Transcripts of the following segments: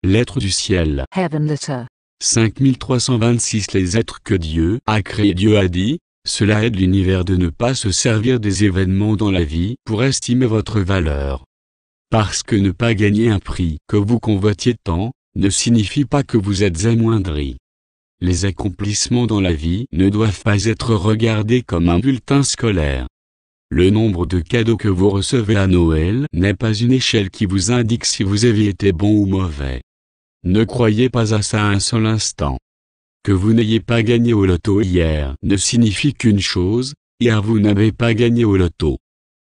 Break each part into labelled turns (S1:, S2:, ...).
S1: L'être du ciel.
S2: Heaven letter.
S1: 5326 Les êtres que Dieu a créés. Dieu a dit, cela aide l'univers de ne pas se servir des événements dans la vie pour estimer votre valeur. Parce que ne pas gagner un prix que vous convoitiez tant, ne signifie pas que vous êtes amoindri. Les accomplissements dans la vie ne doivent pas être regardés comme un bulletin scolaire. Le nombre de cadeaux que vous recevez à Noël n'est pas une échelle qui vous indique si vous avez été bon ou mauvais. Ne croyez pas à ça un seul instant. Que vous n'ayez pas gagné au loto hier ne signifie qu'une chose, hier vous n'avez pas gagné au loto.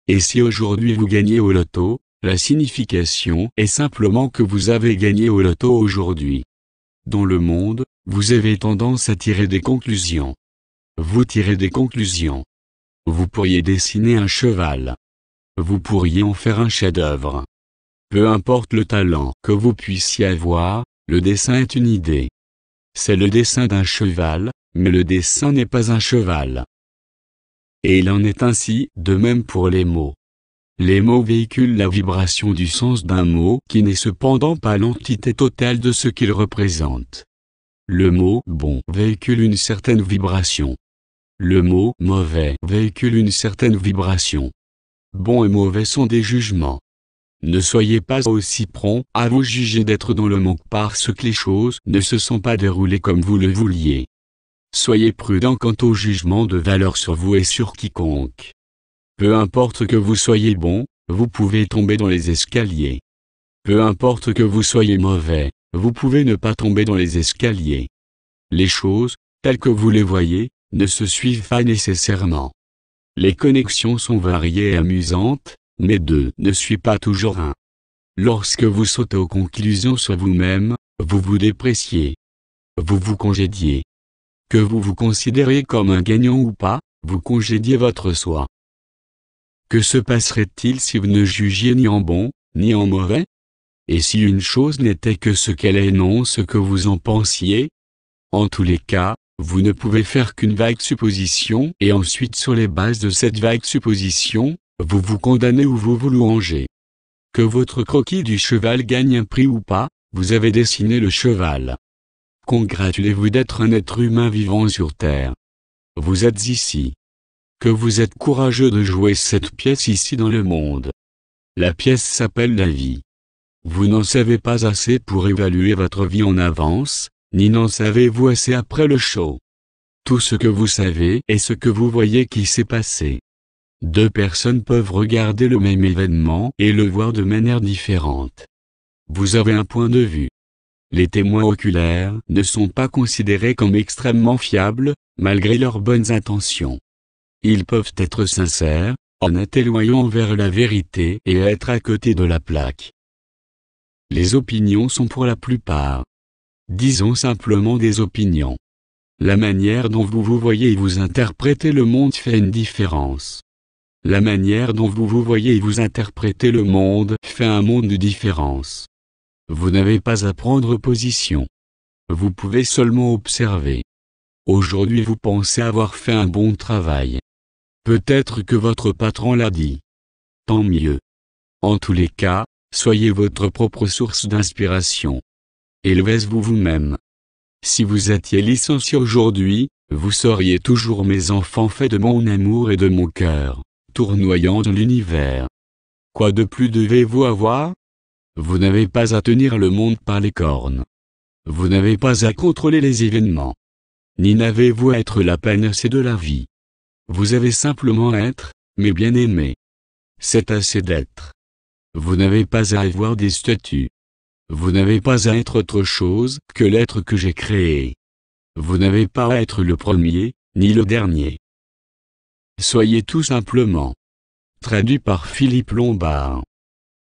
S1: Et si aujourd'hui vous gagnez au loto, la signification est simplement que vous avez gagné au loto aujourd'hui. Dans le monde, vous avez tendance à tirer des conclusions. Vous tirez des conclusions. Vous pourriez dessiner un cheval. Vous pourriez en faire un chef-d'œuvre. Peu importe le talent que vous puissiez avoir, le dessin est une idée. C'est le dessin d'un cheval, mais le dessin n'est pas un cheval. Et il en est ainsi de même pour les mots. Les mots véhiculent la vibration du sens d'un mot qui n'est cependant pas l'entité totale de ce qu'il représente. Le mot « bon » véhicule une certaine vibration. Le mot « mauvais » véhicule une certaine vibration. Bon et mauvais sont des jugements. Ne soyez pas aussi prompt à vous juger d'être dans le manque parce que les choses ne se sont pas déroulées comme vous le vouliez. Soyez prudent quant au jugement de valeur sur vous et sur quiconque. Peu importe que vous soyez bon, vous pouvez tomber dans les escaliers. Peu importe que vous soyez mauvais, vous pouvez ne pas tomber dans les escaliers. Les choses, telles que vous les voyez, ne se suivent pas nécessairement. Les connexions sont variées et amusantes, mais deux ne suit pas toujours un. Lorsque vous sautez aux conclusions sur vous-même, vous vous dépréciez. Vous vous congédiez. Que vous vous considérez comme un gagnant ou pas, vous congédiez votre soi. Que se passerait-il si vous ne jugiez ni en bon, ni en mauvais? Et si une chose n'était que ce qu'elle est non ce que vous en pensiez? En tous les cas, vous ne pouvez faire qu'une vague supposition et ensuite sur les bases de cette vague supposition, vous vous condamnez ou vous vous louangez. Que votre croquis du cheval gagne un prix ou pas, vous avez dessiné le cheval. Congratulez-vous d'être un être humain vivant sur Terre. Vous êtes ici. Que vous êtes courageux de jouer cette pièce ici dans le monde. La pièce s'appelle la vie. Vous n'en savez pas assez pour évaluer votre vie en avance, ni n'en savez-vous assez après le show. Tout ce que vous savez est ce que vous voyez qui s'est passé. Deux personnes peuvent regarder le même événement et le voir de manière différente. Vous avez un point de vue. Les témoins oculaires ne sont pas considérés comme extrêmement fiables, malgré leurs bonnes intentions. Ils peuvent être sincères, honnêtes et loyaux envers la vérité et être à côté de la plaque. Les opinions sont pour la plupart, disons simplement des opinions. La manière dont vous vous voyez et vous interprétez le monde fait une différence. La manière dont vous vous voyez et vous interprétez le monde fait un monde de différence. Vous n'avez pas à prendre position. Vous pouvez seulement observer. Aujourd'hui vous pensez avoir fait un bon travail. Peut-être que votre patron l'a dit. Tant mieux. En tous les cas, soyez votre propre source d'inspiration. Élevez-vous vous-même. Si vous étiez licencié aujourd'hui, vous seriez toujours mes enfants faits de mon amour et de mon cœur, tournoyant dans l'univers. Quoi de plus devez-vous avoir? Vous n'avez pas à tenir le monde par les cornes. Vous n'avez pas à contrôler les événements. Ni n'avez-vous à être la panacée de la vie. Vous avez simplement à être, mes bien-aimés. C'est assez d'être. Vous n'avez pas à avoir des statuts. Vous n'avez pas à être autre chose que l'être que j'ai créé. Vous n'avez pas à être le premier, ni le dernier. Soyez tout simplement. Traduit par Philippe Lombard.